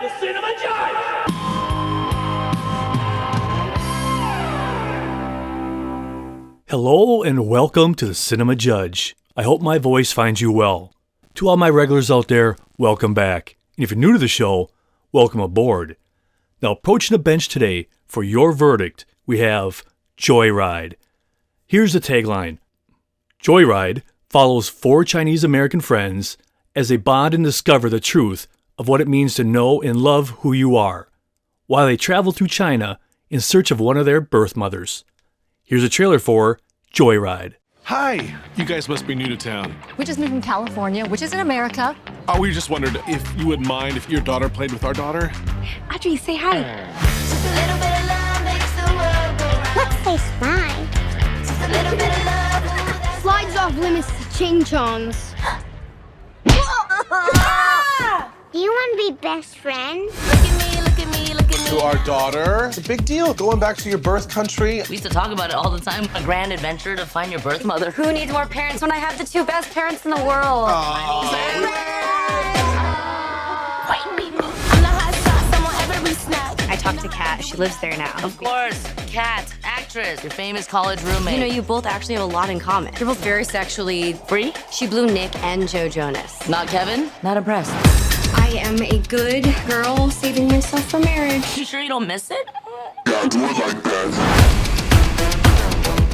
the Cinema Judge! Hello and welcome to the Cinema Judge. I hope my voice finds you well. To all my regulars out there, welcome back. And if you're new to the show, welcome aboard. Now approaching the bench today for your verdict, we have Joyride. Here's the tagline. Joyride follows four Chinese-American friends as they bond and discover the truth of what it means to know and love who you are, while they travel through China in search of one of their birth mothers. Here's a trailer for Joyride. Hi, you guys must be new to town. We just moved from California, which is in America. Oh, we just wondered if you would mind if your daughter played with our daughter? Audrey, say hi. Just a little bit of love makes the world go round. Let's say spy. Just a little bit of love. Slides off limits to ching-chongs. Do you want to be best friends? Look at me, look at me, look at me. To our daughter. It's a big deal, going back to your birth country. We used to talk about it all the time. A grand adventure to find your birth mother. Who needs more parents when I have the two best parents in the world? White people. I'm the hot sauce, I'm on every snack. I talked to Kat. She lives there now. Of course, Kat, actress, your famous college roommate. You know, you both actually have a lot in common. You're both very sexually free? She blew Nick and Joe Jonas. Not Kevin? Not impressed. I am a good girl saving myself for marriage. You sure you don't miss it? Yeah, do it like that.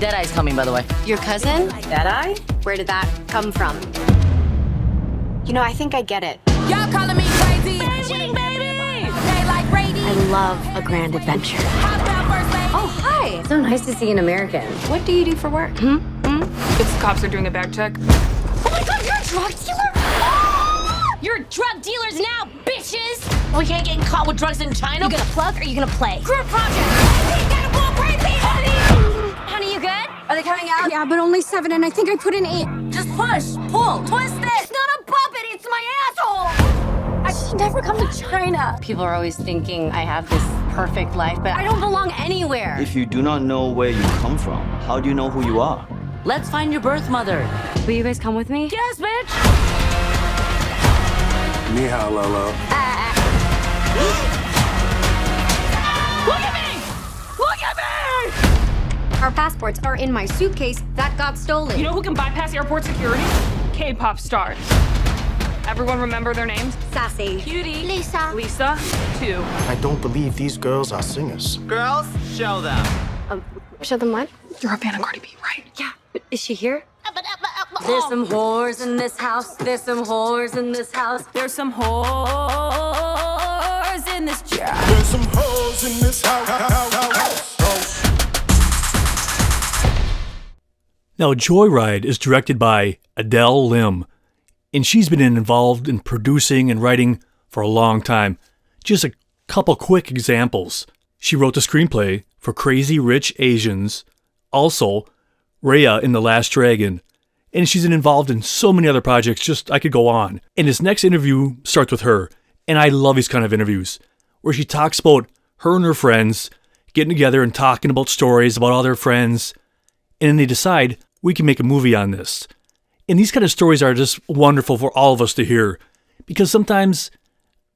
Deadeye's coming, by the way. Your cousin? Deadeye? Where did that come from? You know, I think I get it. Y'all calling me crazy. Baby. They like Brady. I love a grand adventure. Hop out first, lady. Oh, hi. So nice to see an American. What do you do for work? It's the cops are doing a bag check. Oh my God, you're a drug dealer? You're drug dealers now, bitches. We can't get caught with drugs in China. You gonna plug or you gonna play? Group project. Crazy, gotta go crazy, honey. Honey, you good? Are they coming out? Yeah, but only 7, and I think I put in 8. Just push, pull, twist it. It's not a puppet, it's my asshole! I should never come to China. People are always thinking I have this perfect life, but I don't belong anywhere. If you do not know where you come from, how do you know who you are? Let's find your birth mother. Will you guys come with me? Yes, bitch. Ni hao, Lolo. Look at me! Look at me! Our passports are in my suitcase that got stolen. You know who can bypass airport security? K-pop stars. Everyone remember their names? Sassy. Cutie. Lisa. Lisa, 2. I don't believe these girls are singers. Girls, show them. Show them what? You're a fan of Cardi B, right? Yeah. Is she here? There's some whores in this house. There's some whores in this house. There's some whores in this jar. There's some hoes in this house. Now Joyride is directed by Adele Lim, and she's been involved in producing and writing for a long time. Just a couple quick examples. She wrote the screenplay for Crazy Rich Asians, also Raya in The Last Dragon, and she's been involved in so many other projects, just I could go on. And this next interview starts with her, and I love these kind of interviews, where she talks about her and her friends getting together and talking about stories about all their friends, and then they decide, we can make a movie on this. And these kind of stories are just wonderful for all of us to hear, because sometimes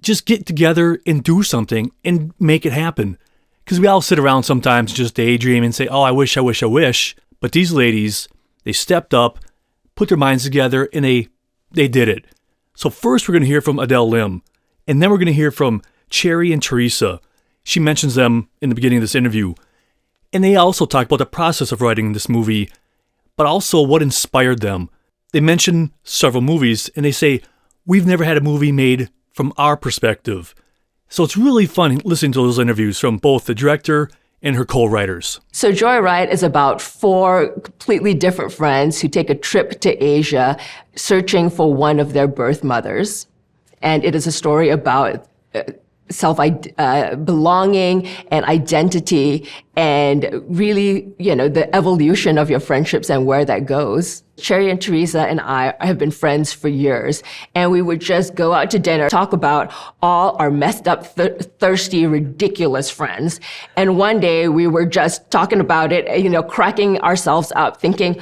just get together and do something and make it happen. Because we all sit around sometimes and just daydream and say, oh, I wish. But these ladies, they stepped up, put their minds together, and they did it. So first we're going to hear from Adele Lim, and then we're going to hear from Cherry and Teresa. She mentions them in the beginning of this interview. And they also talk about the process of writing this movie, but also what inspired them. They mention several movies, and they say, we've never had a movie made from our perspective. So it's really fun listening to those interviews from both the director and her co-writers. So Joyride is about 4 completely different friends who take a trip to Asia searching for one of their birth mothers. And it is a story about belonging and identity and really, the evolution of your friendships and where that goes. Cherry and Teresa and I have been friends for years, and we would just go out to dinner, talk about all our messed up, thirsty, ridiculous friends. And one day we were just talking about it, cracking ourselves up, thinking,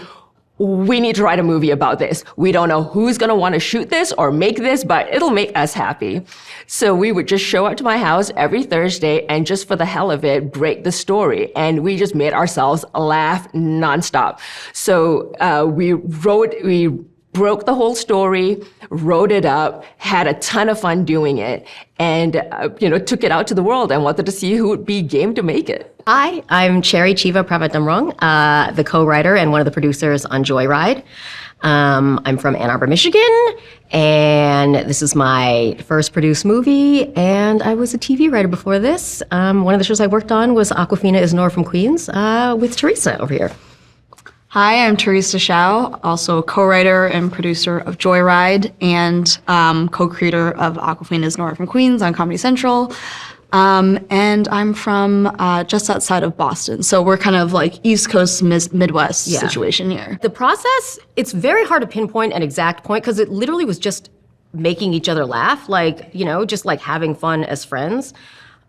we need to write a movie about this. We don't know who's going to want to shoot this or make this, but it'll make us happy. So we would just show up to my house every Thursday and just for the hell of it, break the story. And we just made ourselves laugh nonstop. So we broke the whole story, wrote it up, had a ton of fun doing it, and took it out to the world and wanted to see who would be game to make it. Hi, I'm Chevapravatdumrong, the co-writer and one of the producers on Joyride. I'm from Ann Arbor, Michigan, and this is my first produced movie, and I was a TV writer before this. One of the shows I worked on was Awkwafina is Nora from Queens with Teresa over here. Hi, I'm Teresa Hsiao, also a co-writer and producer of Joyride and co-creator of Awkwafina is Nora from Queens on Comedy Central. And I'm from just outside of Boston. So we're kind of like East Coast, Midwest situation here. The process, it's very hard to pinpoint an exact point because it literally was just making each other laugh, just like having fun as friends.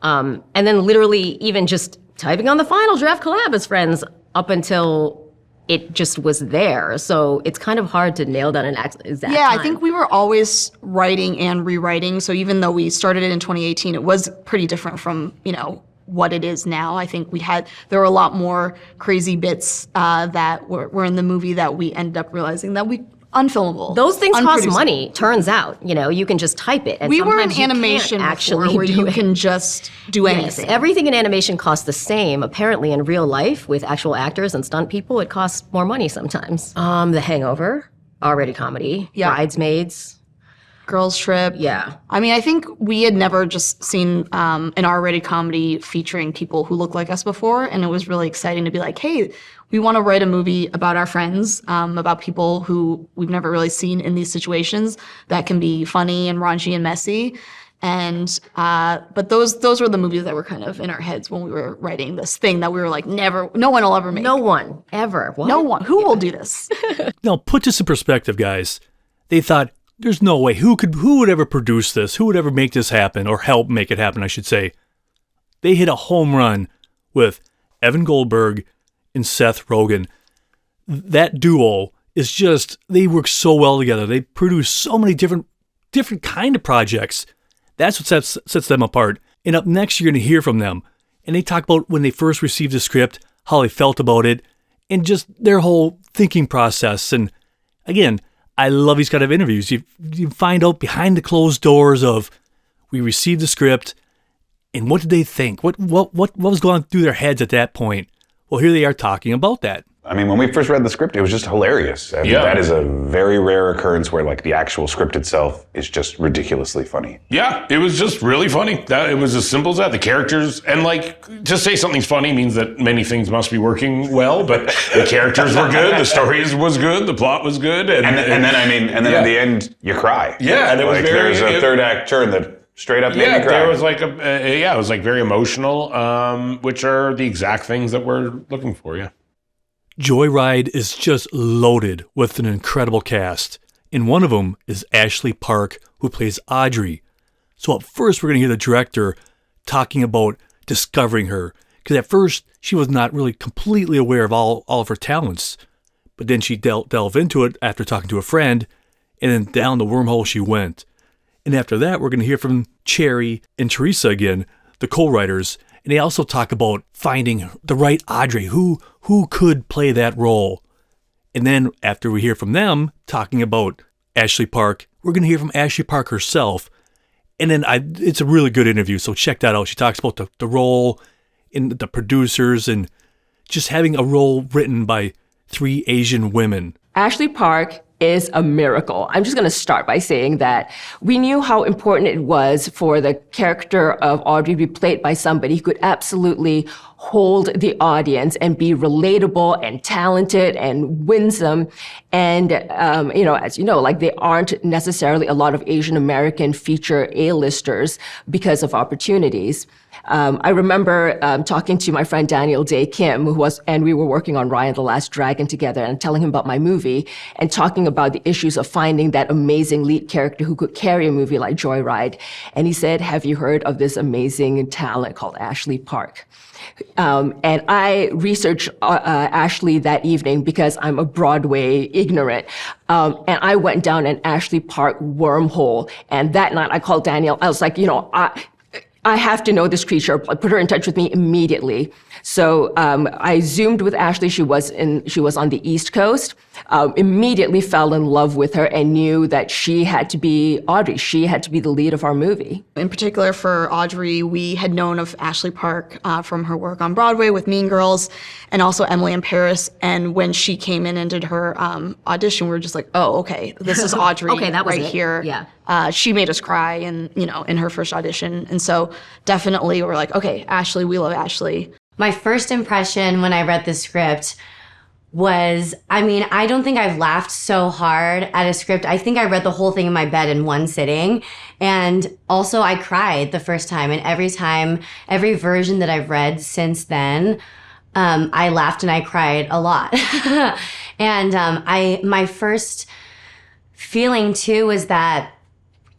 And then literally even just typing on the final draft collab as friends up until it just was there. So it's kind of hard to nail down an exact time. I think we were always writing and rewriting. So even though we started it in 2018, it was pretty different from, what it is now. I think there were a lot more crazy bits that were in the movie that we ended up realizing that we unfilmable. Those things cost money, turns out. You can just type it. And we were in animation actually where you can just do anything. Yes, everything in animation costs the same. Apparently in real life with actual actors and stunt people, it costs more money sometimes. The Hangover, R-rated comedy, Bridesmaids. Girls Trip. Yeah. I mean, I think we had never just seen an R-rated comedy featuring people who look like us before, and it was really exciting to be like, hey, we want to write a movie about our friends, about people who we've never really seen in these situations that can be funny and raunchy and messy. And but those were the movies that were kind of in our heads when we were writing this thing that we were like, no one will ever make. No one ever. What? No one. Who will do this? Now, put this in perspective, guys. They thought, there's no way. Who would ever produce this? Who would ever make this happen, or help make it happen, I should say? They hit a home run with Evan Goldberg and Seth Rogen. That duo is just, they work so well together. They produce so many different kind of projects. That's what sets them apart. And up next, you're going to hear from them. And they talk about when they first received the script, how they felt about it, and just their whole thinking process. And again, I love these kind of interviews. You find out behind the closed doors of, we received the script, and what did they think? What was going through their heads at that point? Well, here they are talking about that. I mean, when we first read the script, it was just hilarious. I mean, that is a very rare occurrence where like the actual script itself is just ridiculously funny. Yeah, it was just really funny. It was as simple as that. The characters, and like, to say something's funny means that many things must be working well, but the characters were good, the story was good, the plot was good. And then at the end, you cry. Yeah, and it was there's a third act turn that straight up made me cry. There was like it was like very emotional, which are the exact things that we're looking for, Joyride is just loaded with an incredible cast, and one of them is Ashley Park, who plays Audrey. So at first, we're going to hear the director talking about discovering her, because at first, she was not really completely aware of all of her talents, but then she delved into it after talking to a friend, and then down the wormhole she went. And after that, we're going to hear from Cherry and Teresa again, the co-writers, and they also talk about finding the right Audrey, who could play that role. And then after we hear from them talking about Ashley Park, we're going to hear from Ashley Park herself. And then it's a really good interview, so check that out. She talks about the role and the producers and just having a role written by 3 Asian women. Ashley Park is a miracle. I'm just going to start by saying that we knew how important it was for the character of Audrey to be played by somebody who could absolutely hold the audience and be relatable and talented and winsome. And, as you know, like, there aren't necessarily a lot of Asian American feature A-listers because of opportunities. I remember talking to my friend Daniel Day Kim, and we were working on Raya and the Last Dragon together, and telling him about my movie and talking about the issues of finding that amazing lead character who could carry a movie like Joyride. And he said, have you heard of this amazing talent called Ashley Park? And I researched Ashley that evening because I'm a Broadway ignorant. And I went down an Ashley Park wormhole. And that night I called Daniel. I was like, I have to know this creature. I put her in touch with me immediately. So I Zoomed with Ashley. She was on the East Coast. Immediately fell in love with her and knew that she had to be Audrey. She had to be the lead of our movie. In particular for Audrey, we had known of Ashley Park from her work on Broadway with Mean Girls and also Emily in Paris. And when she came in and did her audition, we were just like, oh, okay, this is Audrey Okay, that was right it. here. Yeah. She made us cry in her first audition. And so definitely we're like, okay, Ashley, we love Ashley. My first impression when I read the script was, I don't think I've laughed so hard at a script. I think I read the whole thing in my bed in one sitting. And also I cried the first time. And every version that I've read since then, I laughed and I cried a lot. And my first feeling too was that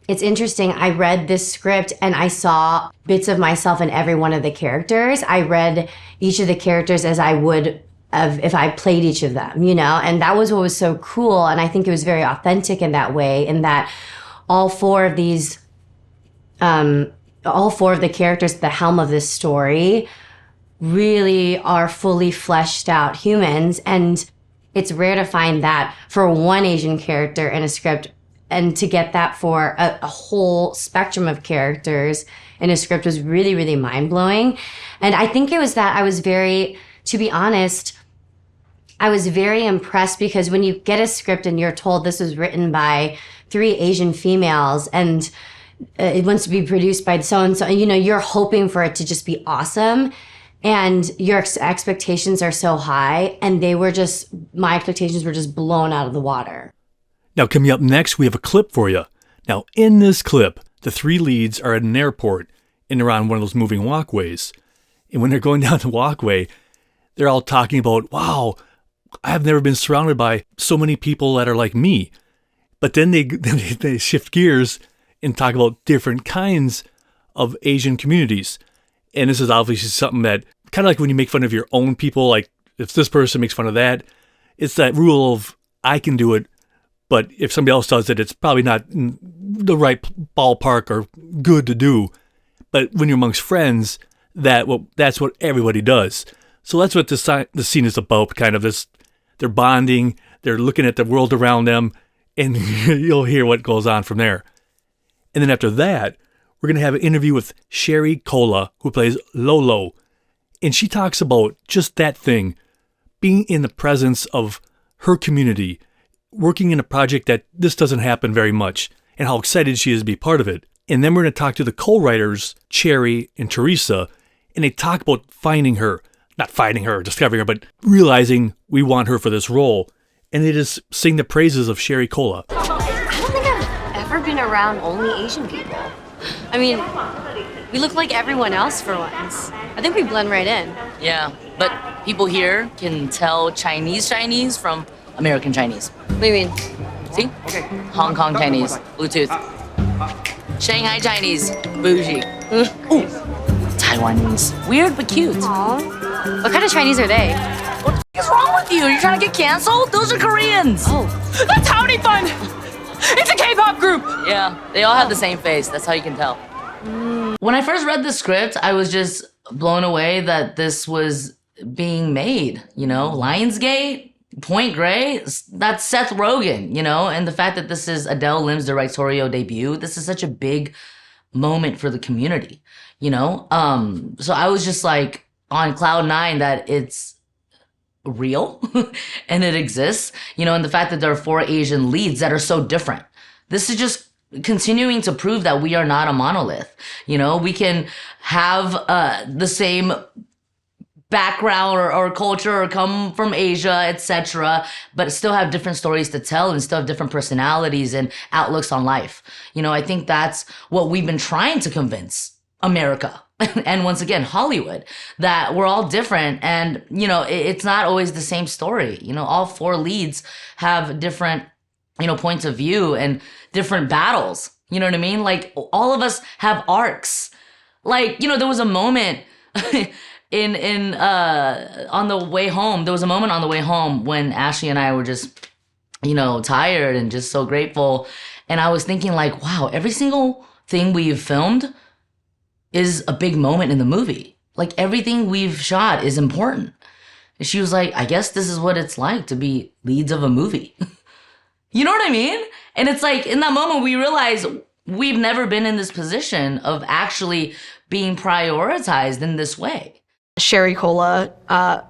it's interesting. I read this script and I saw bits of myself in every one of the characters. I read each of the characters as I would if I played each of them, and that was what was so cool. And I think it was very authentic in that way, in that all four of the characters at the helm of this story really are fully fleshed out humans. And it's rare to find that for one Asian character in a script. And to get that for a whole spectrum of characters in a script was really, really mind-blowing. And I think it was that to be honest, I was very impressed because when you get a script and you're told this was written by 3 Asian females and it wants to be produced by so-and-so, you're hoping for it to just be awesome. And your expectations are so high, and my expectations were just blown out of the water. Now, coming up next, we have a clip for you. Now, in this clip, the 3 leads are at an airport and they're on one of those moving walkways. And when they're going down the walkway, they're all talking about, wow, I've never been surrounded by so many people that are like me. But then they shift gears and talk about different kinds of Asian communities. And this is obviously something that, kind of like when you make fun of your own people, like if this person makes fun of that, it's that rule of I can do it, but if somebody else does it, it's probably not in the right ballpark or good to do. But when you're amongst friends, that's what everybody does. So that's what the scene is about, kind of this. They're bonding, they're looking at the world around them, and you'll hear what goes on from there. And then after that, we're going to have an interview with Sherry Cola, who plays Lolo. And she talks about just that thing, being in the presence of her community, working in a project that this doesn't happen very much, and how excited she is to be part of it. And then we're going to talk to the co-writers, Cherry and Teresa, and they talk about discovering her, but realizing we want her for this role. And they just sing the praises of Sherry Cola. I don't think I've ever been around only Asian people. We look like everyone else for once. I think we blend right in. Yeah, but people here can tell Chinese from American Chinese. What do you mean? See? Okay. Hong Kong Chinese, Bluetooth. Shanghai Chinese, bougie. Ooh. Taiwanese, weird but cute. Aww. What kind of Chinese are they? What the f is wrong with you? You're trying to get canceled? Those are Koreans. Oh. That's Howdy Fun! It's a K-pop group! Yeah, they all have the same face. That's how you can tell. When I first read the script, I was just blown away that this was being made. Lionsgate, Point Grey, that's Seth Rogen, and the fact that this is Adele Lim's directorial debut, this is such a big moment for the community, So I was just like on cloud 9 that it's real and it exists, and the fact that there are 4 Asian leads that are so different. This is just continuing to prove that we are not a monolith. We can have the same background or culture or come from Asia, etc., but still have different stories to tell and still have different personalities and outlooks on life. I think that's what we've been trying to convince America and once again, Hollywood, that we're all different and, it's not always the same story. All 4 leads have different, points of view and different battles. You know what I mean? Like all of us have arcs. Like, there was a moment on the way home, there was a moment on the way home when Ashley and I were just, tired and just so grateful. And I was thinking like, wow, every single thing we've filmed is a big moment in the movie. Like everything we've shot is important. And she was like, I guess this is what it's like to be leads of a movie. You know what I mean? And it's like in that moment we realized we've never been in this position of actually being prioritized in this way. Sherry Cola,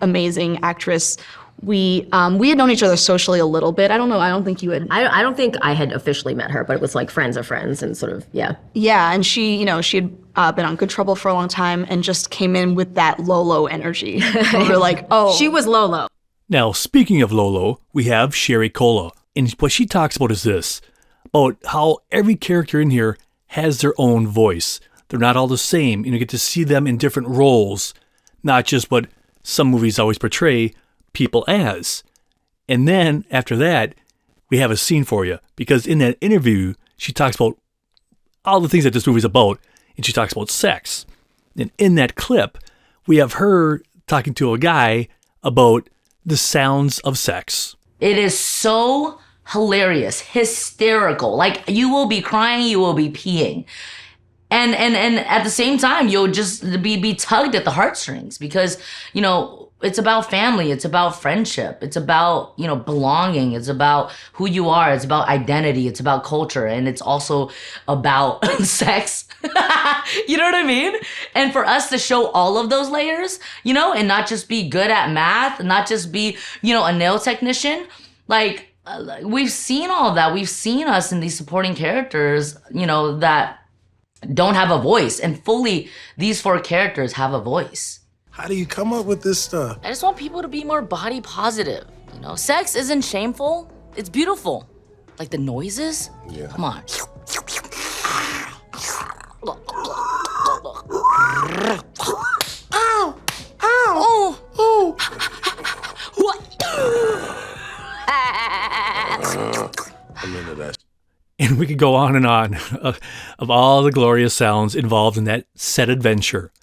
amazing actress. We had known each other socially a little bit. I don't know. I don't think you had. I don't think I had officially met her, but it was like friends of friends and sort of, yeah. Yeah, and she had been on Good Trouble for a long time and just came in with that Lolo energy. We were like, oh. She was Lolo. Now, speaking of Lolo, we have Sherry Cola. And what she talks about is this, about how every character in here has their own voice. They're not all the same, and you get to see them in different roles, not just what some movies always portray people as. And then, after that, we have a scene for you, because in that interview, she talks about all the things that this movie's about, and she talks about sex. And in that clip, we have her talking to a guy about the sounds of sex. It is so hilarious, hysterical. Like you will be crying, you will be peeing. And at the same time, you'll just be tugged at the heartstrings because, it's about family. It's about friendship. It's about, belonging. It's about who you are. It's about identity. It's about culture. And it's also about sex. You know what I mean? And for us to show all of those layers, and not just be good at math, not just be, a nail technician, like we've seen all of that. We've seen us in these supporting characters, that don't have a voice. And fully, these 4 characters have a voice. How do you come up with this stuff? I just want people to be more body positive. Sex isn't shameful. It's beautiful. Like the noises. Yeah. Come on. Ow! Ow! Oh! What? I'm into that. And we could go on and on of all the glorious sounds involved in that set adventure.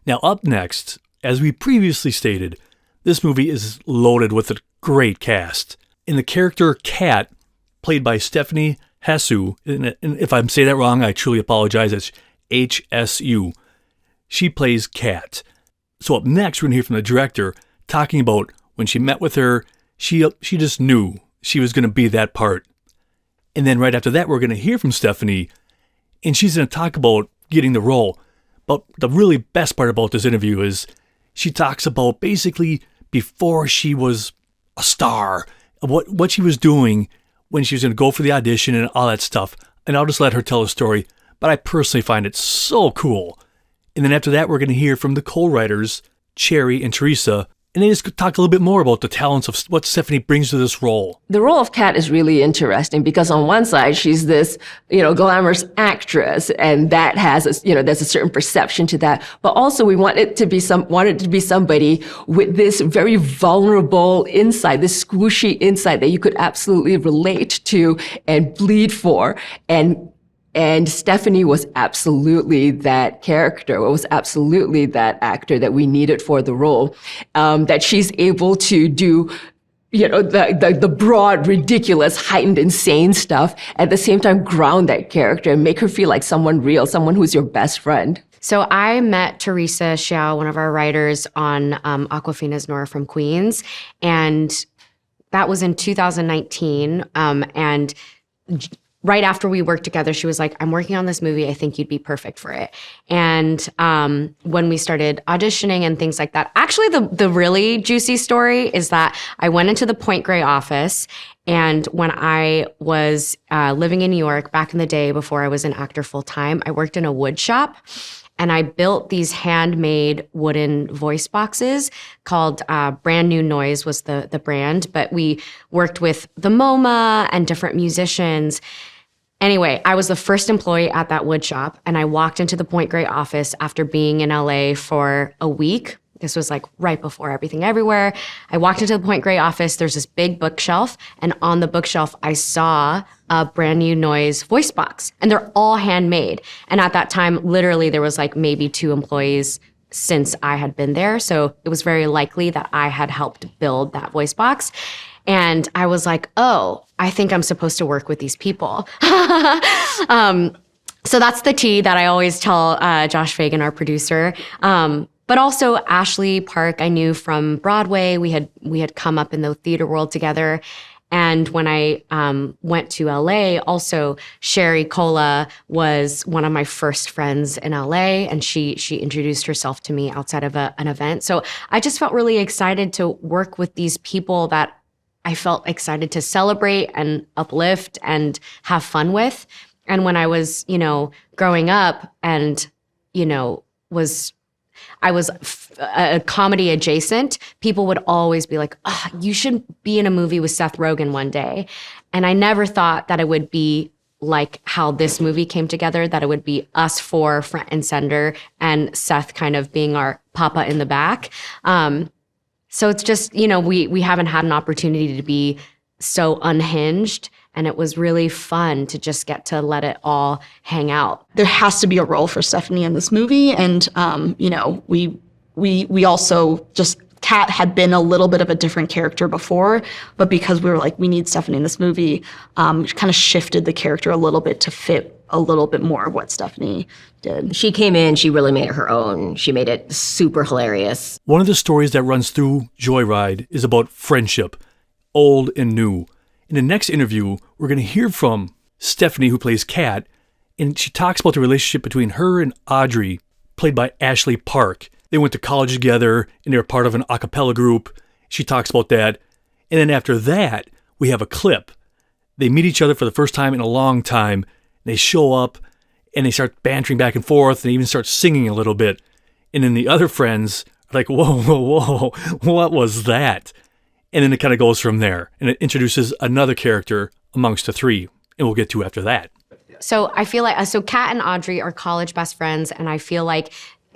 Now, up next, as we previously stated, this movie is loaded with a great cast. In the character Kat, played by Stephanie Hsu, and if I'm saying that wrong, I truly apologize, it's HSU. She plays Kat. So up next, we're going to hear from the director talking about when she met with her, she just knew she was going to be that part. And then right after that, we're going to hear from Stephanie, and she's going to talk about getting the role. But the really best part about this interview is she talks about basically before she was a star, what she was doing when she was going to go for the audition and all that stuff. And I'll just let her tell the story, but I personally find it so cool. And then after that, we're going to hear from the co-writers, Cherry and Teresa, and they just talk a little bit more about the talents of what Stephanie brings to this role. The role of Kat is really interesting because on one side, she's this, glamorous actress, and that has, there's a certain perception to that. But also we wanted to be somebody with this very vulnerable inside, this squishy inside that you could absolutely relate to and bleed for. And Stephanie was absolutely that character, was absolutely that actor that we needed for the role, that she's able to do, the broad, ridiculous, heightened, insane stuff, at the same time ground that character and make her feel like someone real, someone who's your best friend. So I met Teresa Hsiao, one of our writers, on Awkwafina's Nora from Queens, and that was in 2019, and right after we worked together, she was like, I'm working on this movie. I think you'd be perfect for it. And when we started auditioning and things like that, actually the really juicy story is that I went into the Point Grey office, and when I was living in New York back in the day before I was an actor full time, I worked in a wood shop. And I built these handmade wooden voice boxes called Brand New Noise was the brand. But we worked with the MoMA and different musicians. Anyway, I was the first employee at that wood shop. And I walked into the Point Grey office after being in LA for a week. This was like right before Everything Everywhere. I walked into the Point Grey office. There's this big bookshelf. And on the bookshelf, I saw a Brand New Noise voice box. And they're all handmade. And at that time, literally, there was like maybe 2 employees since I had been there. So it was very likely that I had helped build that voice box. And I was like, oh, I think I'm supposed to work with these people. So that's the tea that I always tell Josh Fagan, our producer. But also Ashley Park, I knew from Broadway. We had come up in the theater world together. And when I went to LA, also Sherry Cola was one of my first friends in LA, and she introduced herself to me outside of an event. So I just felt really excited to work with these people that I felt excited to celebrate and uplift and have fun with. And when I was, growing up and, I was a comedy adjacent, people would always be like, oh, you should be in a movie with Seth Rogen one day. And I never thought that it would be like how this movie came together, that it would be us four front and center and Seth kind of being our papa in the back. So it's just, we haven't had an opportunity to be so unhinged. And it was really fun to just get to let it all hang out. There has to be a role for Stephanie in this movie. And, we also just, Kat had been a little bit of a different character before, but because we were like, we need Stephanie in this movie, kind of shifted the character a little bit to fit a little bit more of what Stephanie did. She came in, she really made it her own. She made it super hilarious. One of the stories that runs through Joyride is about friendship, old and new. In the next interview, we're going to hear from Stephanie, who plays Kat, and she talks about the relationship between her and Audrey, played by Ashley Park. They went to college together, and they were part of an a cappella group. She talks about that. And then after that, we have a clip. They meet each other for the first time in a long time. They show up, and they start bantering back and forth, and even start singing a little bit. And then the other friends are like, whoa, whoa, whoa, what was that? And then it kind of goes from there. And it introduces another character amongst the three. And we'll get to after that. So I feel like, so Kat and Audrey are college best friends. And I feel like,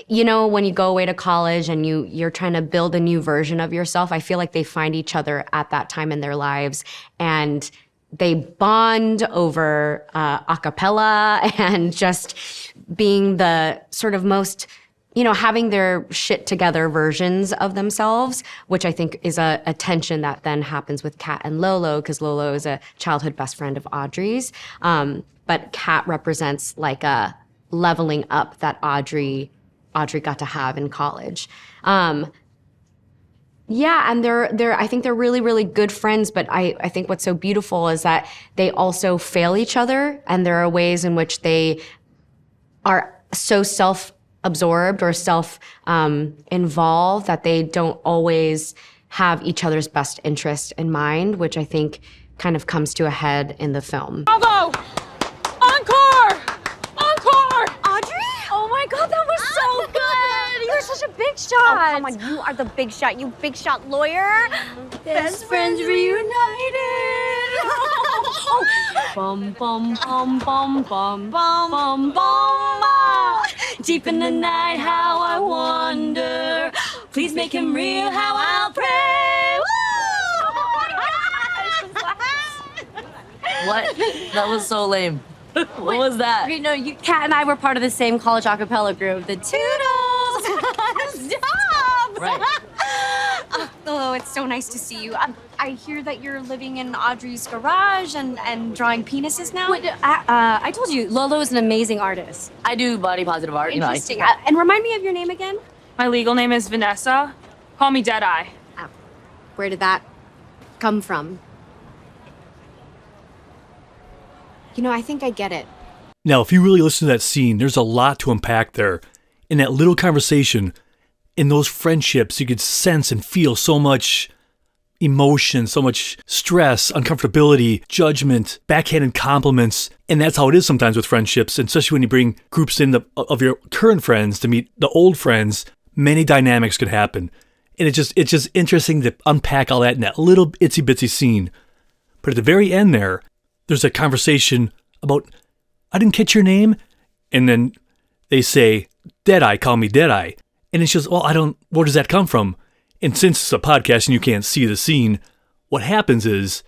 when you go away to college and you're trying to build a new version of yourself, I feel like they find each other at that time in their lives. And they bond over a cappella and just being the sort of most having their shit together versions of themselves, which I think is a tension that then happens with Kat and Lolo, because Lolo is a childhood best friend of Audrey's. But Kat represents like a leveling up that Audrey got to have in college. And I think they're really, really good friends, but I think what's so beautiful is that they also fail each other, and there are ways in which they are so self-absorbed or self-involved that they don't always have each other's best interest in mind, which I think kind of comes to a head in the film. Bravo! Encore! Encore! Audrey? Oh my God, that was so good! You're such a big shot! Oh, come on, you are the big shot, you big shot lawyer! Best friends reunited! Bum, bum, bum, bum, bum, bum, bum, bum. Deep in the night, how I wonder. Please make him real, how I'll pray. What? That was so lame. What was that? Kat and I were part of the same college a cappella group, the Toodles. Stop! Right. Oh, it's so nice to see you. I hear that you're living in Audrey's garage and drawing penises now. Wait, I told you, Lolo is an amazing artist. I do body positive art. Interesting. And remind me of your name again? My legal name is Vanessa. Call me Deadeye. Where did that come from? I think I get it. Now, if you really listen to that scene, there's a lot to unpack there. In that little conversation, in those friendships, you could sense and feel so much emotion, so much stress, uncomfortability, judgment, backhanded compliments. And that's how it is sometimes with friendships, and especially when you bring groups in of your current friends to meet the old friends, many dynamics could happen. And it's just interesting to unpack all that in that little itsy bitsy scene. But at the very end there's a conversation about, I didn't catch your name. And then they say, Deadeye, call me Deadeye. And it's just, where does that come from? And since it's a podcast and you can't see the scene, what happens is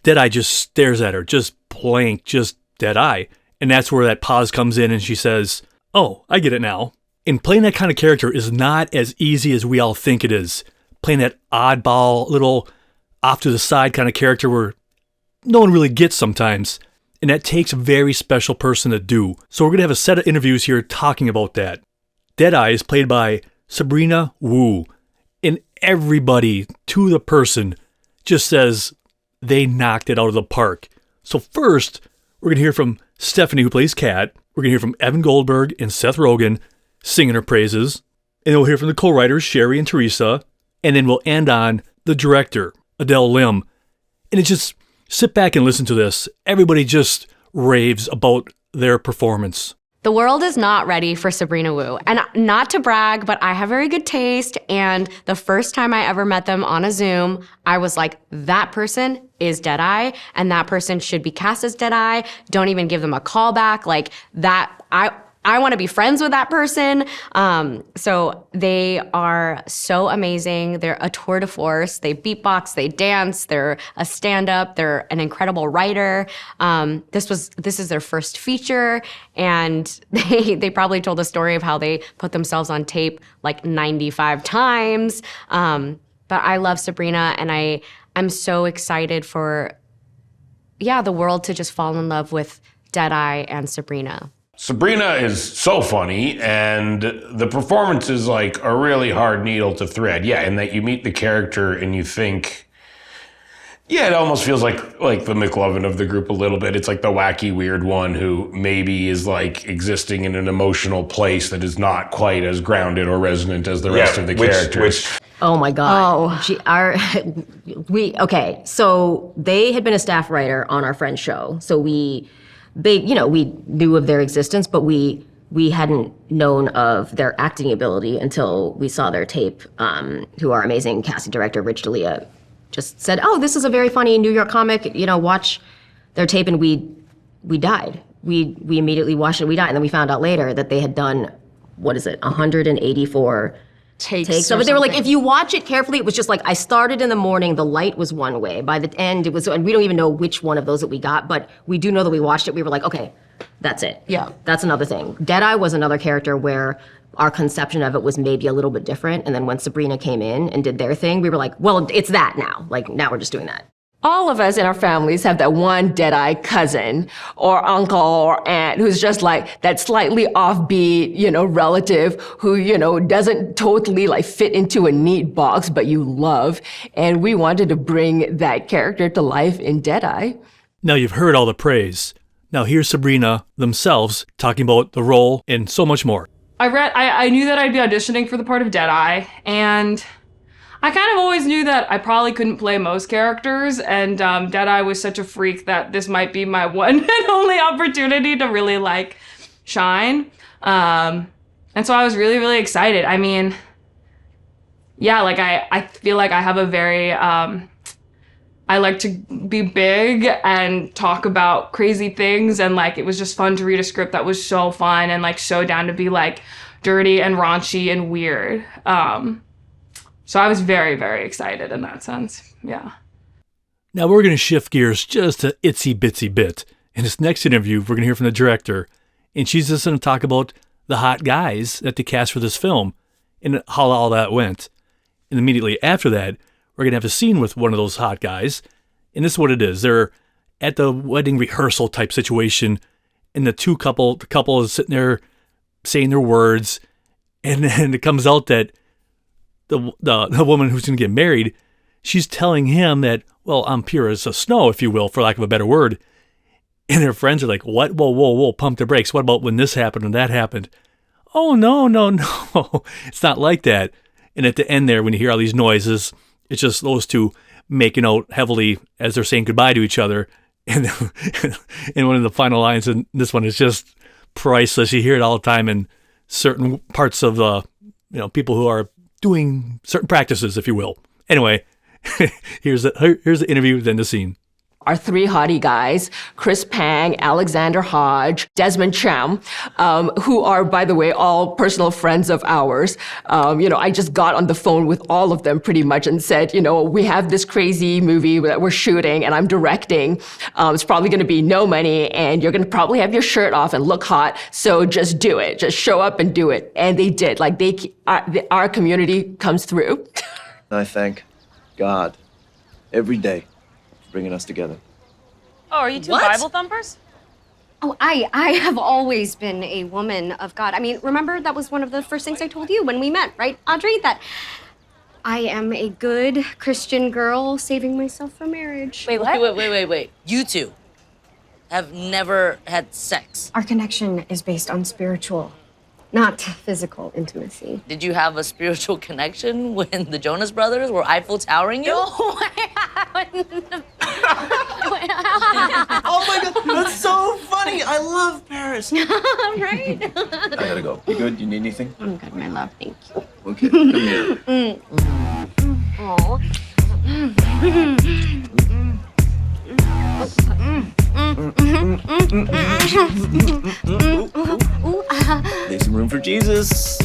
Deadeye just stares at her, just blank, just Deadeye. And that's where that pause comes in and she says, oh, I get it now. And playing that kind of character is not as easy as we all think it is. Playing that oddball, little off to the side kind of character where no one really gets sometimes. And that takes a very special person to do. So we're going to have a set of interviews here talking about that. Deadeye is played by Sabrina Wu. And everybody, to the person, just says they knocked it out of the park. So first, we're going to hear from Stephanie, who plays Kat. We're going to hear from Evan Goldberg and Seth Rogen singing her praises. And then we'll hear from the co-writers, Sherry and Teresa. And then we'll end on the director, Adele Lim. And it's just, sit back and listen to this. Everybody just raves about their performance. The world is not ready for Sabrina Wu. And not to brag, but I have very good taste. And the first time I ever met them on a Zoom, I was like, that person is Deadeye, and that person should be cast as Deadeye. Don't even give them a call back. Like that, I want to be friends with that person. So they are so amazing. They're a tour de force. They beatbox, they dance, they're a stand-up, they're an incredible writer. This is their first feature, and they probably told a story of how they put themselves on tape like 95 times. But I love Sabrina, and I'm so excited for, the world to just fall in love with Deadeye and Sabrina. Sabrina is so funny, and the performance is like a really hard needle to thread. Yeah, in that you meet the character and you think, it almost feels like the McLovin of the group a little bit. It's like the wacky, weird one who maybe is like existing in an emotional place that is not quite as grounded or resonant as the rest of the characters. Oh my God. Okay, so they had been a staff writer on our friend's show. So we knew of their existence, but we hadn't known of their acting ability until we saw their tape, who our amazing casting director, Rich D'Elia, just said, oh, this is a very funny New York comic, watch their tape, and we died. We immediately watched it, we died, and then we found out later that they had done, 184 takes of it. They were like, if you watch it carefully, it was just like, I started in the morning, the light was one way. By the end, it was, and we don't even know which one of those that we got, but we do know that we watched it. We were like, okay, that's it. Yeah. That's another thing. Deadeye was another character where our conception of it was maybe a little bit different. And then when Sabrina came in and did their thing, we were like, well, it's that now. Like, now we're just doing that. All of us in our families have that one Deadeye cousin or uncle or aunt who's just like that slightly offbeat, relative who, doesn't totally like fit into a neat box, but you love. And we wanted to bring that character to life in Deadeye. Now you've heard all the praise. Now here's Sabrina themselves talking about the role and so much more. I knew that I'd be auditioning for the part of Deadeye, and I kind of always knew that I probably couldn't play most characters, and Deadeye was such a freak that this might be my one and only opportunity to really shine. And so I was really, really excited. I mean, I feel like I have a very, I like to be big and talk about crazy things, and it was just fun to read a script that was so fun and so down to be dirty and raunchy and weird. So I was very, very excited in that sense. Yeah. Now we're going to shift gears just a itsy bitsy bit. In this next interview, we're going to hear from the director, and she's just going to talk about the hot guys that they cast for this film and how all that went. And immediately after that, we're going to have a scene with one of those hot guys, and this is what it is. They're at the wedding rehearsal type situation, and the couple is sitting there saying their words, and then it comes out that the woman who's going to get married, she's telling him that, well, I'm pure as snow, if you will, for lack of a better word. And her friends are like, what? Whoa, pump the brakes. What about when this happened and that happened? Oh, no. It's not like that. And at the end there, when you hear all these noises, it's just those two making out heavily as they're saying goodbye to each other. And one of the final lines in this one is just priceless. You hear it all the time in certain parts of the, people who are doing certain practices, if you will. Anyway, here's the interview, then the scene. our three hottie guys, Chris Pang, Alexander Hodge, Desmond Cham, who are, by the way, all personal friends of ours. I just got on the phone with all of them pretty much and said, we have this crazy movie that we're shooting and I'm directing. It's probably going to be no money and you're going to probably have your shirt off and look hot. So just do it. Just show up and do it. And they did. Like our community comes through. I thank God every day for bringing us together. Oh, are you two What? Bible thumpers? Oh, I have always been a woman of God. I mean, remember that was one of the first things I told you when we met, right, Audrey? That I am a good Christian girl saving myself for marriage. Wait, what? Wait. You two have never had sex. Our connection is based on spiritual, not physical intimacy. Did you have a spiritual connection when the Jonas Brothers were Eiffel Towering you? No, Oh my God, that's so funny. I love Paris. Right? I gotta go. You good? You need anything? I'm good, my love. Thank you. Okay, come here. Aw. Leave some room for Jesus.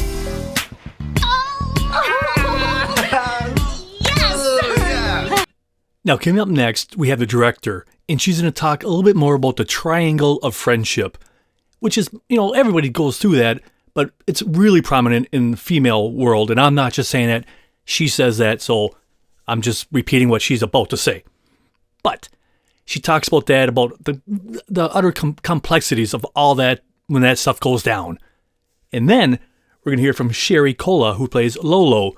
Now, coming up next, we have the director, and she's going to talk a little bit more about the triangle of friendship, which is, everybody goes through that, but it's really prominent in the female world, and I'm not just saying that, she says that, so I'm just repeating what she's about to say. But she talks about that, about the utter complexities of all that when that stuff goes down. And then we're going to hear from Sherry Cola, who plays Lolo,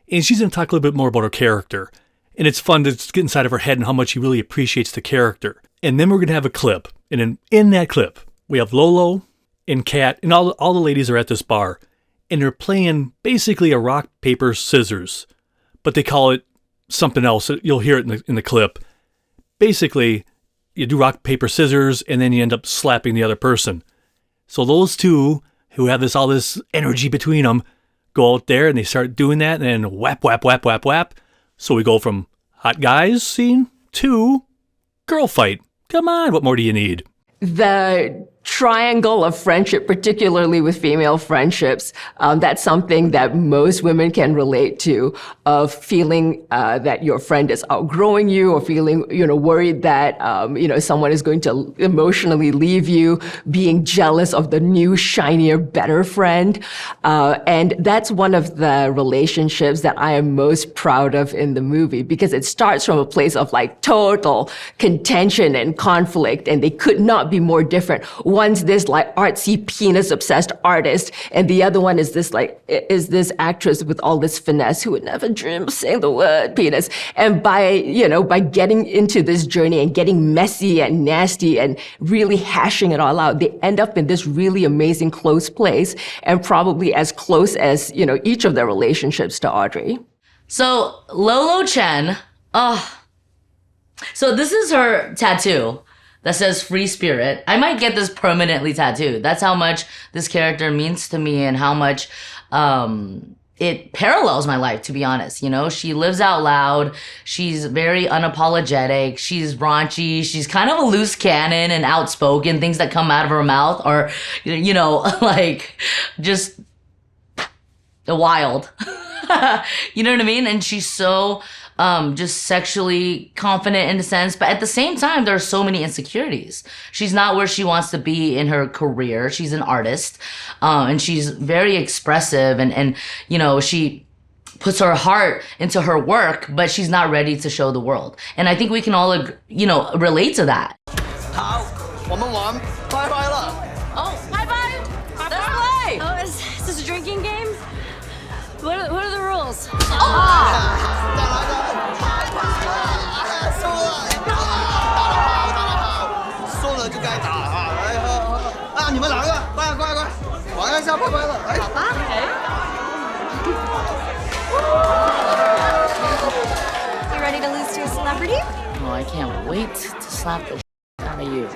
and she's going to talk a little bit more about her character. And it's fun to get inside of her head and how much she really appreciates the character. And then we're going to have a clip. And in that clip, we have Lolo and Kat, and all the ladies are at this bar. And they're playing basically a rock, paper, scissors. But they call it something else. You'll hear it in the clip. Basically, you do rock, paper, scissors, and then you end up slapping the other person. So those two, who have all this energy between them, go out there and they start doing that, and then whap, whap, whap, whap, whap. So we go from hot guys scene to girl fight. Come on, what more do you need? The triangle of friendship, particularly with female friendships, that's something that most women can relate to, of feeling that your friend is outgrowing you, or feeling, worried that, someone is going to emotionally leave you, being jealous of the new, shinier, better friend. And that's one of the relationships that I am most proud of in the movie, because it starts from a place of total contention and conflict, and they could not be more different. One's this artsy penis obsessed artist, and the other one is this actress with all this finesse who would never dream of saying the word penis. And by getting into this journey and getting messy and nasty and really hashing it all out, they end up in this really amazing close place, and probably as close as, each of their relationships to Audrey. So Lolo Chen, so this is her tattoo that says free spirit. I might get this permanently tattooed. That's how much this character means to me, and how much it parallels my life, to be honest. She lives out loud. She's very unapologetic. She's raunchy. She's kind of a loose cannon and outspoken. Things that come out of her mouth are, just wild. You know what I mean? And she's so just sexually confident in a sense, but at the same time, there are so many insecurities. She's not where she wants to be in her career. She's an artist, and she's very expressive, and she puts her heart into her work, but she's not ready to show the world. And I think we can all, relate to that. Oh, high five! Let's play! Oh, is this a drinking game? What are the rules? You ready to lose to a celebrity? Oh, I can't wait to slap the out of you.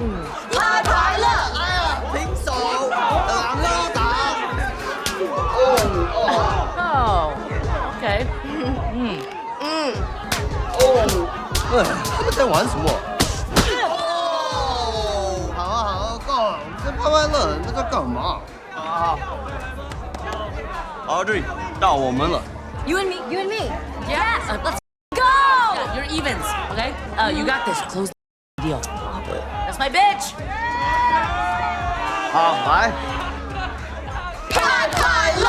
Oh, okay. 他们在玩什么？干嘛？Audrey，到我们了。 You and me. You and me. Yeah. Let's Go! Yeah, you're evens, okay? You got this. Close the deal. That's my bitch. 好，来。太快乐！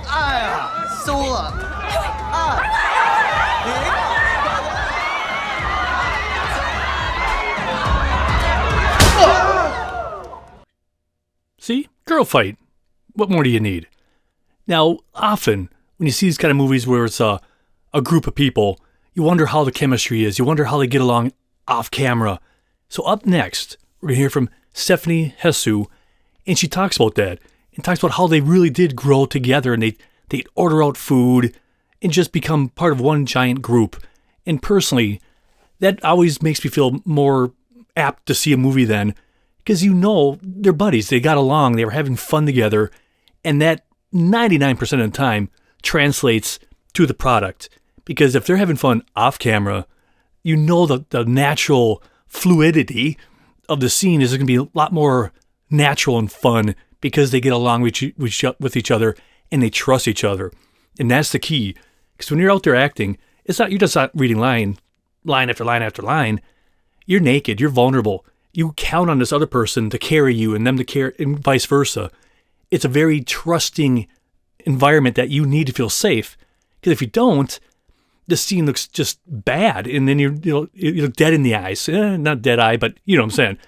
哎呀，输了。See? Girl fight. What more do you need? Now, often, when you see these kind of movies where it's a group of people, you wonder how the chemistry is. You wonder how they get along off camera. So up next, we're going to hear from Stephanie Hsu, and she talks about that, and talks about how they really did grow together, and they'd order out food and just become part of one giant group. And personally, that always makes me feel more apt to see a movie then, because you know they're buddies, they got along, they were having fun together, and that 99% of the time translates to the product. Because if they're having fun off camera, you know the natural fluidity of the scene is going to be a lot more natural and fun because they get along with each other and they trust each other. And that's the key. Because when you're out there acting, you're just not reading line after line after line. You're naked, you're vulnerable. You count on this other person to carry you and them to carry, and vice versa. It's a very trusting environment that you need to feel safe. Because if you don't, the scene looks just bad, and then you look dead in the eyes. Not dead eye, but you know what I'm saying.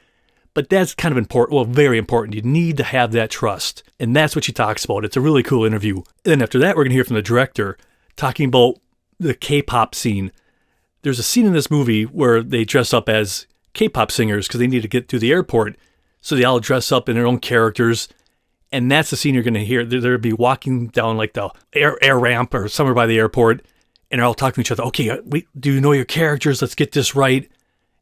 But that's kind of important. Well, very important. You need to have that trust, and that's what she talks about. It's a really cool interview. And then after that, we're going to hear from the director talking about the K-pop scene. There's a scene in this movie where they dress up as K-pop singers because they need to get to the airport. So they all dress up in their own characters. And that's the scene you're going to hear. They'll be walking down like the air ramp or somewhere by the airport. And they're all talking to each other. Okay, do you know your characters? Let's get this right.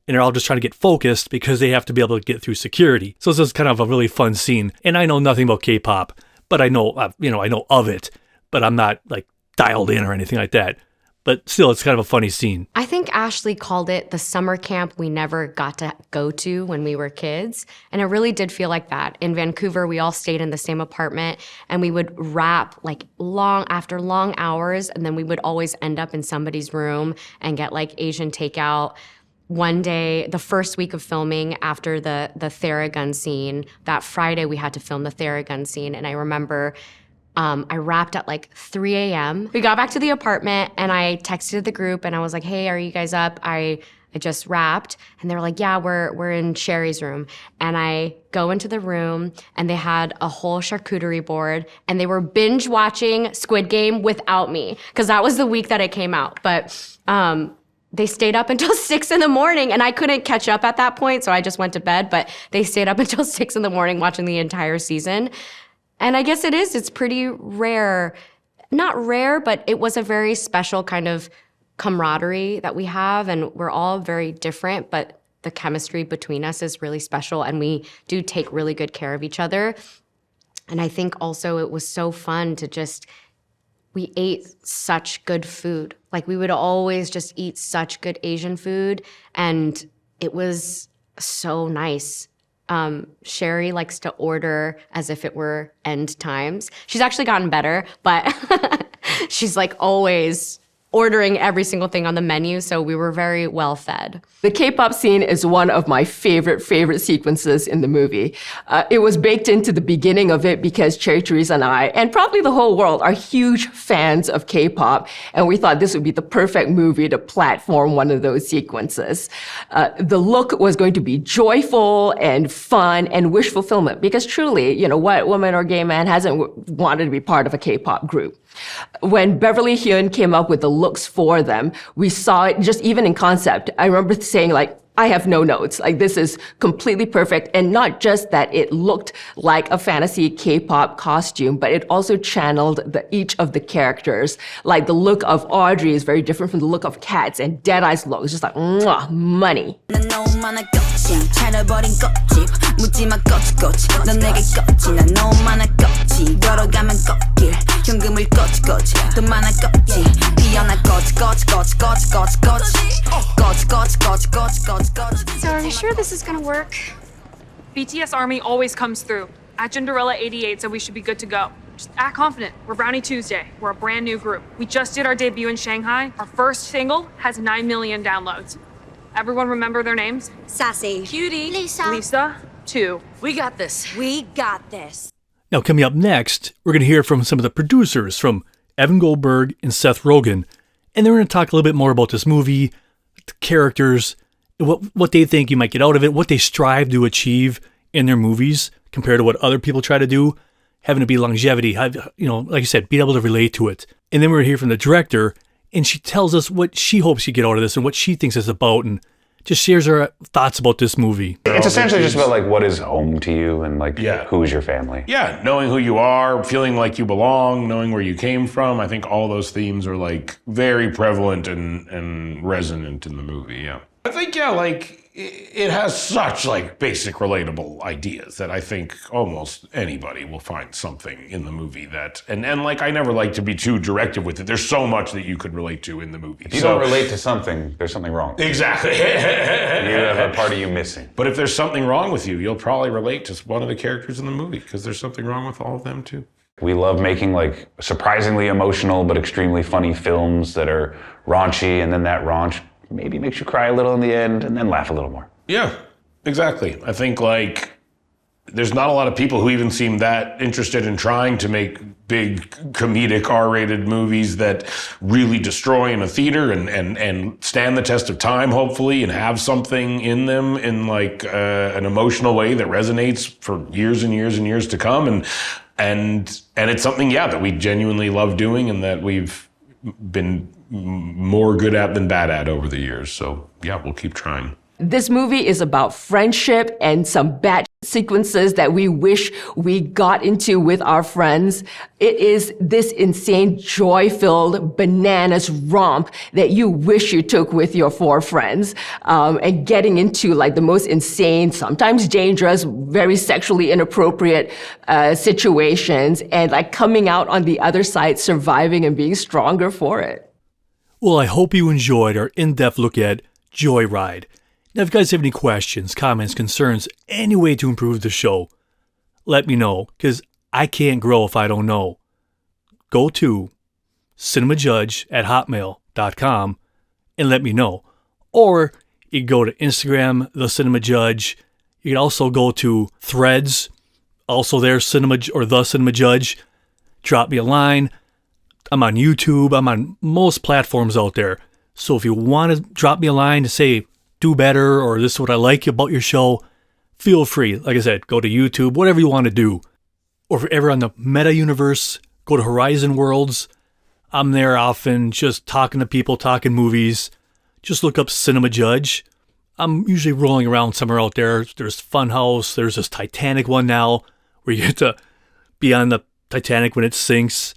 And they're all just trying to get focused because they have to be able to get through security. So this is kind of a really fun scene. And I know nothing about K-pop, but I know, I know of it. But I'm not like dialed in or anything like that. But still, it's kind of a funny scene. I think Ashley called it the summer camp we never got to go to when we were kids. And it really did feel like that. In Vancouver, we all stayed in the same apartment and we would rap like long hours. And then we would always end up in somebody's room and get like Asian takeout. One day, the first week of filming after the Theragun scene, that Friday we had to film the Theragun scene. And I remember I wrapped at like 3 a.m. We got back to the apartment and I texted the group and I was like, hey, are you guys up? I just wrapped. And they were like, yeah, we're in Sherry's room. And I go into the room and they had a whole charcuterie board and they were binge watching Squid Game without me because that was the week that it came out. But they stayed up until 6 in the morning and I couldn't catch up at that point. So I just went to bed, but they stayed up until 6 in the morning watching the entire season. And I guess it's pretty rare. Not rare, but it was a very special kind of camaraderie that we have. And we're all very different, but the chemistry between us is really special. And we do take really good care of each other. And I think also it was so fun to we ate such good food. Like we would always just eat such good Asian food. And it was so nice. Sherry likes to order as if it were end times. She's actually gotten better, but she's like always ordering every single thing on the menu, so we were very well fed. The K-pop scene is one of my favorite sequences in the movie. It was baked into the beginning of it because Cherry, Teresa, and I, and probably the whole world, are huge fans of K-pop, and we thought this would be the perfect movie to platform one of those sequences. The look was going to be joyful and fun and wish fulfillment because truly, what woman or gay man hasn't wanted to be part of a K-pop group? When Beverly Hyun came up with the looks for them, we saw it just even in concept. I remember saying like, I have no notes. Like this is completely perfect. And not just that it looked like a fantasy K-pop costume, but it also channeled each of the characters. Like the look of Audrey is very different from the look of Kat's, and Deadeye's look is just like, mwah, money. So are we sure this is gonna work? BTS Army always comes through. At Ginderella 88 said we should be good to go. Just act confident. We're Brownie Tuesday. We're a brand new group. We just did our debut in Shanghai. Our first single has 9 million downloads. Everyone remember their names? Sassy. Cutie. Lisa. Lisa. 2. We got this. We got this. Now, coming up next, we're going to hear from some of the producers, from Evan Goldberg and Seth Rogen, and they're going to talk a little bit more about this movie, the characters, what they think you might get out of it, what they strive to achieve in their movies compared to what other people try to do, having to be longevity, like I said, be able to relate to it. And then we're going to hear from the director, and she tells us what she hopes you get out of this and what she thinks it's about, and just shares her thoughts about this movie. It's essentially just about like what is home to you and like who is your family. Yeah, knowing who you are, feeling like you belong, knowing where you came from. I think all those themes are like very prevalent and resonant in the movie. Yeah, I think like it has such like basic relatable ideas that I think almost anybody will find something in the movie that and like I never like to be too directive with it. There's so much that you could relate to in the movie. If you don't relate to something, there's something wrong. Exactly. You have a part of you missing. But if there's something wrong with you, you'll probably relate to one of the characters in the movie because there's something wrong with all of them too. We love making like surprisingly emotional but extremely funny films that are raunchy, and then that raunch maybe makes you cry a little in the end and then laugh a little more. Yeah, exactly. I think like there's not a lot of people who even seem that interested in trying to make big comedic R-rated movies that really destroy in a theater and stand the test of time, hopefully, and have something in them in like an emotional way that resonates for years and years and years to come. And it's something, that we genuinely love doing and that we've been more good at than bad at over the years. So we'll keep trying. This movie is about friendship and some bad sequences that we wish we got into with our friends. It is this insane, joy-filled, bananas romp that you wish you took with your 4 friends, and getting into like the most insane, sometimes dangerous, very sexually inappropriate situations, and like coming out on the other side, surviving and being stronger for it. Well, I hope you enjoyed our in-depth look at Joyride. Now, if you guys have any questions, comments, concerns, any way to improve the show, let me know, because I can't grow if I don't know. Go to cinemajudge@hotmail.com and let me know. Or you can go to Instagram, The Cinema Judge. You can also go to Threads, also there, The Cinema Judge. Drop me a line. I'm on YouTube. I'm on most platforms out there. So if you want to drop me a line to say, do better, or this is what I like about your show, feel free. Like I said, go to YouTube, whatever you want to do. Or if you're ever on the Meta Universe, go to Horizon Worlds. I'm there often, just talking to people, talking movies. Just look up Cinema Judge. I'm usually rolling around somewhere out there. There's Funhouse. There's this Titanic one now, where you get to be on the Titanic when it sinks.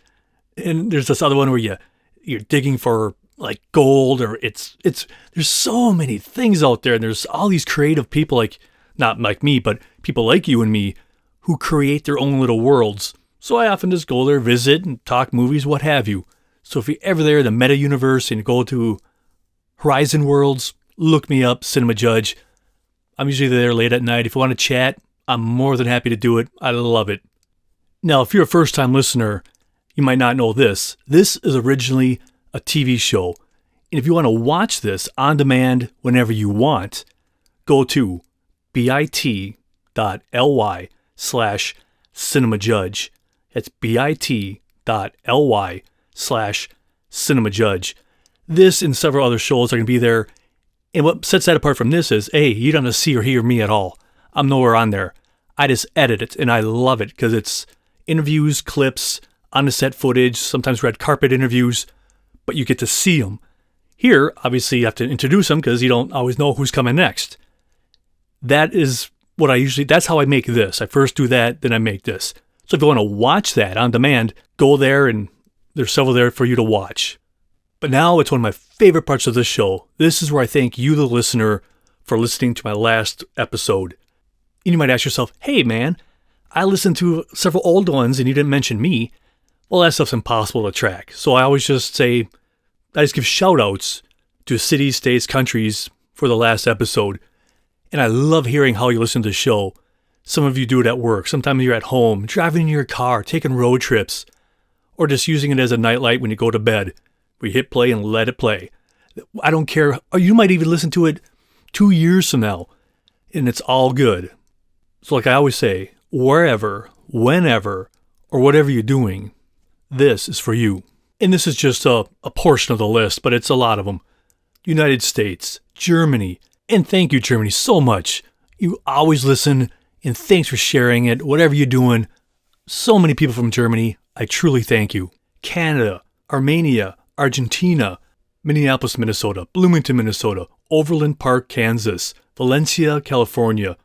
And there's this other one where you're digging for like gold, or it's there's so many things out there, and there's all these creative people, like not like me, but people like you and me, who create their own little worlds. So I often just go there, visit, and talk movies, what have you. So if you're ever there in the Meta Universe and you go to Horizon Worlds, look me up, Cinema Judge. I'm usually there late at night. If you want to chat, I'm more than happy to do it. I love it. Now, if you're a first-time listener, you might not know this. This is originally a TV show. And if you want to watch this on demand whenever you want, go to bit.ly/cinemajudge. That's bit.ly/cinemajudge. This and several other shows are going to be there. And what sets that apart from this is, you don't have to see or hear me at all. I'm nowhere on there. I just edit it, and I love it because it's interviews, clips, on-the-set footage, sometimes red carpet interviews, but you get to see them. Here, obviously, you have to introduce them because you don't always know who's coming next. That is what that's how I make this. I first do that, then I make this. So if you want to watch that on demand, go there, and there's several there for you to watch. But now it's one of my favorite parts of this show. This is where I thank you, the listener, for listening to my last episode. And you might ask yourself, hey man, I listened to several old ones and you didn't mention me. Well, that stuff's impossible to track. So I always just say, I just give shout outs to cities, states, countries for the last episode. And I love hearing how you listen to the show. Some of you do it at work. Sometimes you're at home, driving in your car, taking road trips, or just using it as a nightlight when you go to bed. We hit play and let it play. I don't care. Or you might even listen to it 2 years from now, and it's all good. So like I always say, wherever, whenever, or whatever you're doing, this is for you. And this is just a portion of the list, but it's a lot of them. United States, Germany, and thank you, Germany, so much. You always listen, and thanks for sharing it, whatever you're doing. So many people from Germany, I truly thank you. Canada, Armenia, Argentina, Minneapolis, Minnesota, Bloomington, Minnesota, Overland Park, Kansas, Valencia, California,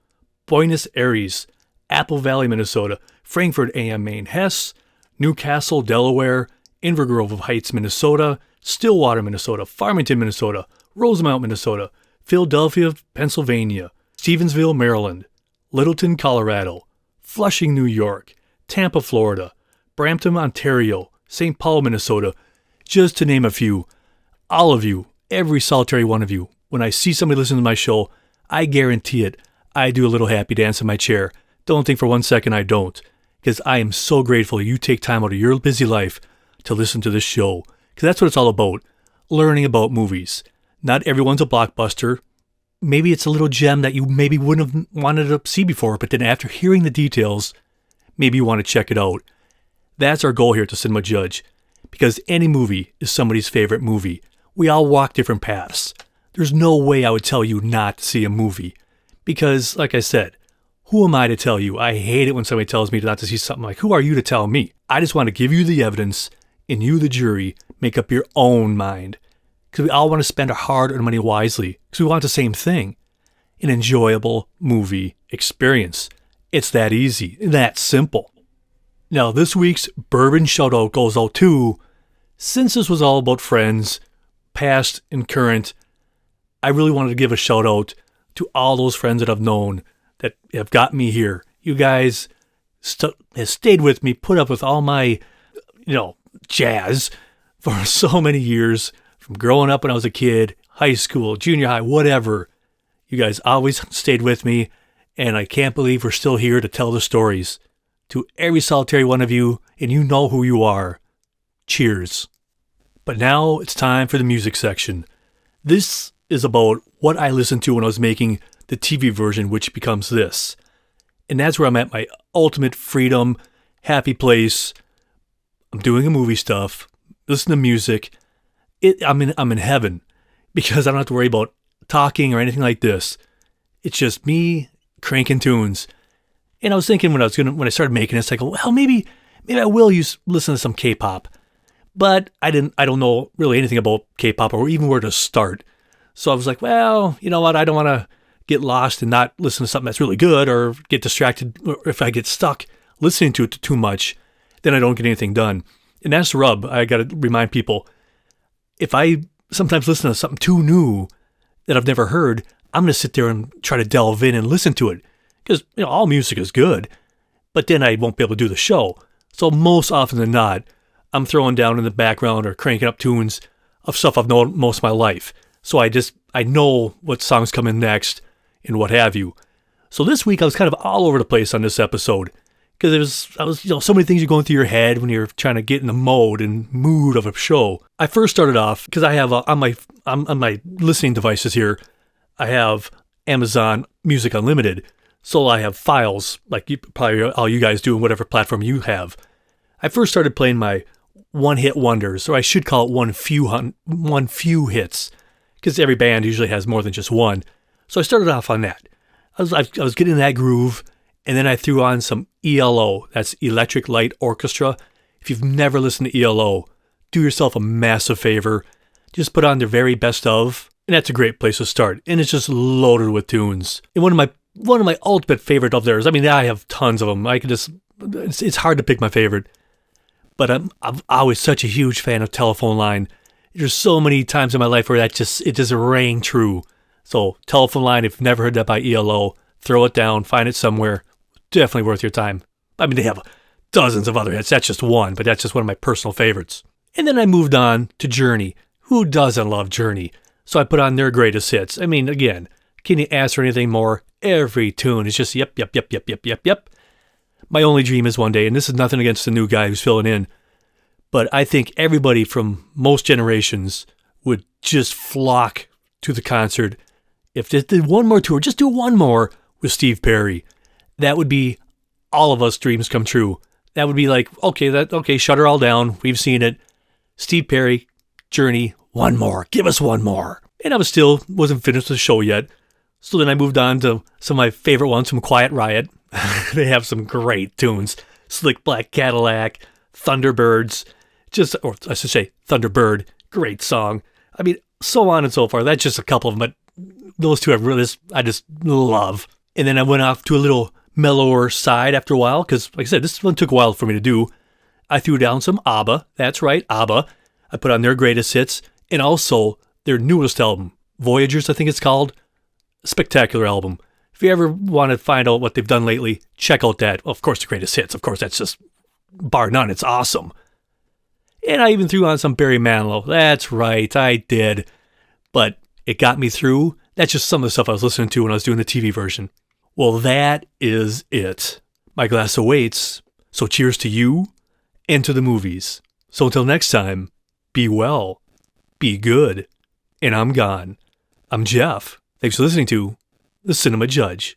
Buenos Aires, Apple Valley, Minnesota, Frankfurt AM, Maine, Hess, Newcastle, Delaware, Invergrove Heights, Minnesota, Stillwater, Minnesota, Farmington, Minnesota, Rosemount, Minnesota, Philadelphia, Pennsylvania, Stevensville, Maryland, Littleton, Colorado, Flushing, New York, Tampa, Florida, Brampton, Ontario, St. Paul, Minnesota, just to name a few. All of you, every solitary one of you, when I see somebody listening to my show, I guarantee it, I do a little happy dance in my chair. Don't think for 1 second I don't, because I am so grateful you take time out of your busy life to listen to this show, because that's what it's all about, learning about movies. Not everyone's a blockbuster. Maybe it's a little gem that you maybe wouldn't have wanted to see before, but then after hearing the details, maybe you want to check it out. That's our goal here to Cinema Judge, because any movie is somebody's favorite movie. We all walk different paths. There's no way I would tell you not to see a movie, because, like I said, who am I to tell you? I hate it when somebody tells me not to see something. Like, who are you to tell me? I just want to give you the evidence, and you, the jury, make up your own mind. Because we all want to spend our hard-earned money wisely, because we want the same thing, an enjoyable movie experience. It's that easy, that simple. Now, this week's bourbon shout-out goes out to, since this was all about friends, past and current, I really wanted to give a shout-out to all those friends that I've known that have got me here. You guys have stayed with me, put up with all my, jazz for so many years, from growing up when I was a kid, high school, junior high, whatever. You guys always stayed with me, and I can't believe we're still here to tell the stories. To every solitary one of you, and you know who you are, cheers. But now it's time for the music section. This is about what I listened to when I was making the TV version, which becomes this. And that's where I'm at my ultimate freedom, happy place. I'm doing a movie stuff, listen to music. I'm in heaven, because I don't have to worry about talking or anything like this. It's just me cranking tunes. And I was thinking when I started making this, I go, well, maybe I will listen to some K-pop. But I don't know really anything about K-pop or even where to start. So I was like, well, you know what? I don't want to get lost and not listen to something that's really good, or get distracted. Or if I get stuck listening to it too much, then I don't get anything done. And that's the rub. I got to remind people, if I sometimes listen to something too new that I've never heard, I'm going to sit there and try to delve in and listen to it. Because all music is good, but then I won't be able to do the show. So most often than not, I'm throwing down in the background or cranking up tunes of stuff I've known most of my life. So I know what songs come in next and what have you. So this week I was kind of all over the place on this episode, because so many things are going through your head when you're trying to get in the mode and mood of a show. I first started off because I have on my listening devices here, I have Amazon Music Unlimited. So I have files like probably all you guys do on whatever platform you have. I first started playing my one-hit wonders, or I should call it one few hits, because every band usually has more than just one. So I started off on that. I was getting in that groove, and then I threw on some ELO, that's Electric Light Orchestra. If you've never listened to ELO, do yourself a massive favor. Just put on their very best of, and that's a great place to start. And it's just loaded with tunes. And one of my ultimate favorite of theirs, I have tons of them. It's hard to pick my favorite. But I'm always such a huge fan of Telephone Line. There's so many times in my life where it just rang true. So Telephone Line, if you've never heard that by ELO, throw it down, find it somewhere. Definitely worth your time. They have dozens of other hits. That's just one, but that's just one of my personal favorites. And then I moved on to Journey. Who doesn't love Journey? So I put on their greatest hits. Again, can you ask for anything more? Every tune is just yep, yep, yep, yep, yep, yep, yep. My only dream is one day, and this is nothing against the new guy who's filling in, but I think everybody from most generations would just flock to the concert. If they did one more tour, just do one more with Steve Perry. That would be all of us dreams come true. That would be like, okay, shut her all down. We've seen it. Steve Perry, Journey, one more. Give us one more. And I wasn't finished with the show yet. So then I moved on to some of my favorite ones from Quiet Riot. They have some great tunes. Slick Black Cadillac, Thunderbirds, or I should say Thunderbird, great song. I mean, so on and so forth. That's just a couple of them, but those two I just love. And then I went off to a little mellower side after a while, because like I said, this one took a while for me to do. I threw down some ABBA. That's right, ABBA. I put on their greatest hits, and also their newest album, Voyagers, I think it's called. Spectacular album. If you ever want to find out what they've done lately, check out that. Of course, the greatest hits. Of course, that's just bar none. It's awesome. And I even threw on some Barry Manilow. That's right, I did. But it got me through. That's just some of the stuff I was listening to when I was doing the TV version. Well, that is it. My glass awaits. So cheers to you and to the movies. So until next time, be well, be good, and I'm gone. I'm Jeff. Thanks for listening to The Cinema Judge.